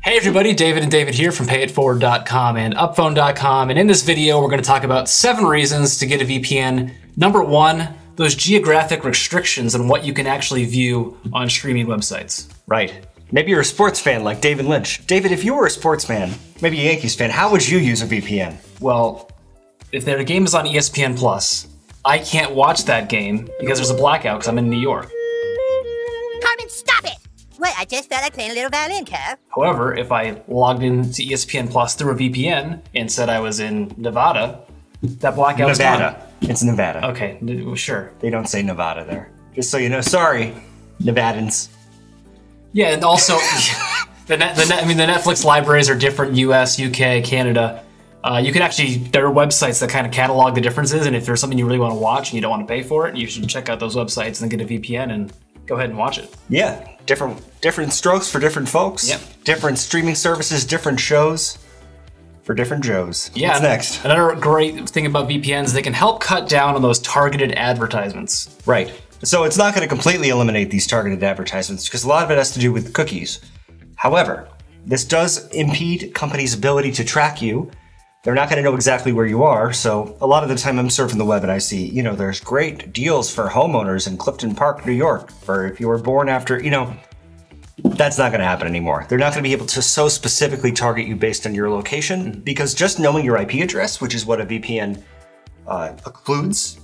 Hey everybody, David and David here from payetteforward.com and upphone.com, and in this video we're going to talk about 7 reasons to get a VPN. Number 1, those geographic restrictions on what you can actually view on streaming websites. Right. Maybe you're a sports fan like David Lynch. David, if you were a sports fan, maybe a Yankees fan, how would you use a VPN? Well, if their game is on ESPN+, I can't watch that game because there's a blackout because I'm in New York. Carmen, stop it! Wait, I just felt like playing a little violin, Kev. However, if I logged into ESPN+ through a VPN and said I was in Nevada, that blackout is gone. Nevada. It's Nevada. Okay, sure. They don't say Nevada there. Just so you know, sorry, Nevadans. Yeah, and also, the Netflix libraries are different, US, UK, Canada. You can actually, there are websites that kind of catalog the differences, and if there's something you really want to watch and you don't want to pay for it, you should check out those websites and then get a VPN and go ahead and watch it. Yeah, different strokes for different folks. Yep. Different streaming services, different shows for different Joes. Yeah. What's next? Another great thing about VPNs, they can help cut down on those targeted advertisements. Right. So it's not going to completely eliminate these targeted advertisements because a lot of it has to do with cookies. However, this does impede companies' ability to track you. They're not going to know exactly where you are, so a lot of the time I'm surfing the web and I see, you know, there's great deals for homeowners in Clifton Park, New York, for if you were born after, you know, that's not going to happen anymore. They're not going to be able to so specifically target you based on your location because just knowing your IP address, which is what a VPN occludes,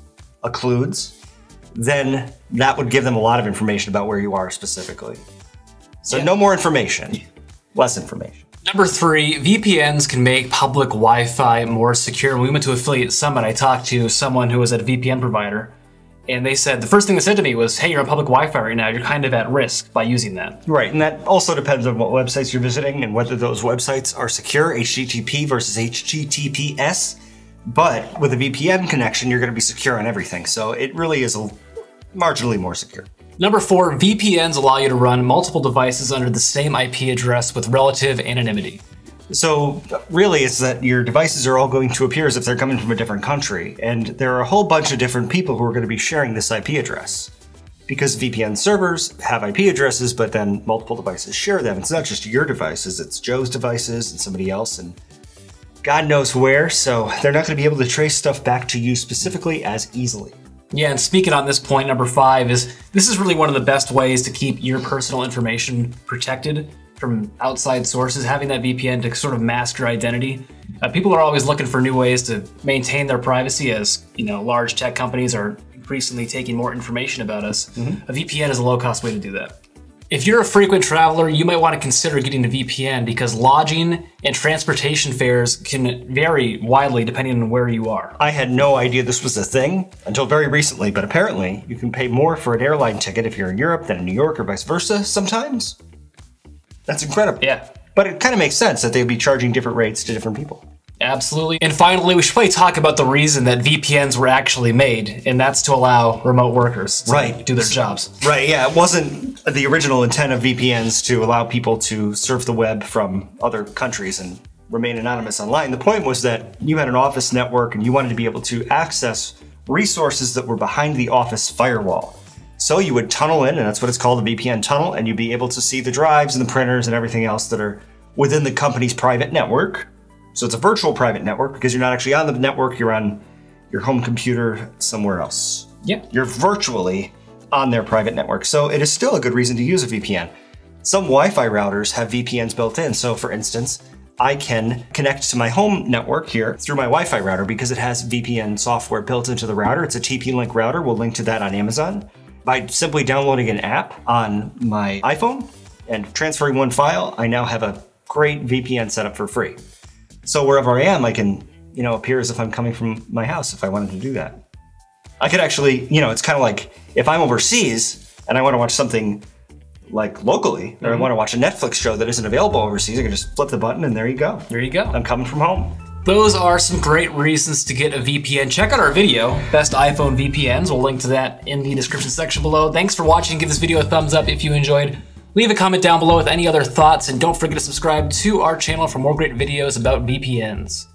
then that would give them a lot of information about where you are specifically. So no more information, less information. Number 3, VPNs can make public Wi-Fi more secure. When we went to Affiliate Summit, I talked to someone who was at a VPN provider, and they said, the first thing they said to me was, hey, you're on public Wi-Fi right now, you're kind of at risk by using that. Right, and that also depends on what websites you're visiting and whether those websites are secure, HTTP versus HTTPS. But with a VPN connection, you're going to be secure on everything, so it really is marginally more secure. Number 4, VPNs allow you to run multiple devices under the same IP address with relative anonymity. So really it's that your devices are all going to appear as if they're coming from a different country, and there are a whole bunch of different people who are going to be sharing this IP address. Because VPN servers have IP addresses, but then multiple devices share them. It's not just your devices, it's Joe's devices and somebody else, and God knows where, so they're not going to be able to trace stuff back to you specifically as easily. Yeah, and speaking on this point, number 5 is, this is really one of the best ways to keep your personal information protected from outside sources, having that VPN to sort of mask your identity. People are always looking for new ways to maintain their privacy as, you know, large tech companies are increasingly taking more information about us. A VPN is a low-cost way to do that. If you're a frequent traveler, you might want to consider getting a VPN because lodging and transportation fares can vary widely depending on where you are. I had no idea this was a thing until very recently, but apparently you can pay more for an airline ticket if you're in Europe than in New York or vice versa sometimes. That's incredible. Yeah. But it kind of makes sense that they'd be charging different rates to different people. Absolutely. And finally, we should probably talk about the reason that VPNs were actually made, and that's to allow remote workers to do their jobs. Right, yeah. It wasn't the original intent of VPNs to allow people to surf the web from other countries and remain anonymous online. The point was that you had an office network and you wanted to be able to access resources that were behind the office firewall. So you would tunnel in, and that's what it's called, a VPN tunnel, and you'd be able to see the drives and the printers and everything else that are within the company's private network. So it's a virtual private network because you're not actually on the network, you're on your home computer somewhere else. Yeah. You're virtually on their private network. So it is still a good reason to use a VPN. Some Wi-Fi routers have VPNs built in. So for instance, I can connect to my home network here through my Wi-Fi router because it has VPN software built into the router. It's a TP-Link router. We'll link to that on Amazon. By simply downloading an app on my iPhone and transferring one file, I now have a great VPN setup for free. So wherever I am, I can, you know, appear as if I'm coming from my house if I wanted to do that. I could actually, you know, it's kind of like if I'm overseas and I want to watch something like locally, or I want to watch a Netflix show that isn't available overseas, I can just flip the button and there you go. There you go. I'm coming from home. Those are some great reasons to get a VPN. Check out our video, Best iPhone VPNs. We'll link to that in the description section below. Thanks for watching. Give this video a thumbs up if you enjoyed. Leave a comment down below with any other thoughts, and don't forget to subscribe to our channel for more great videos about VPNs.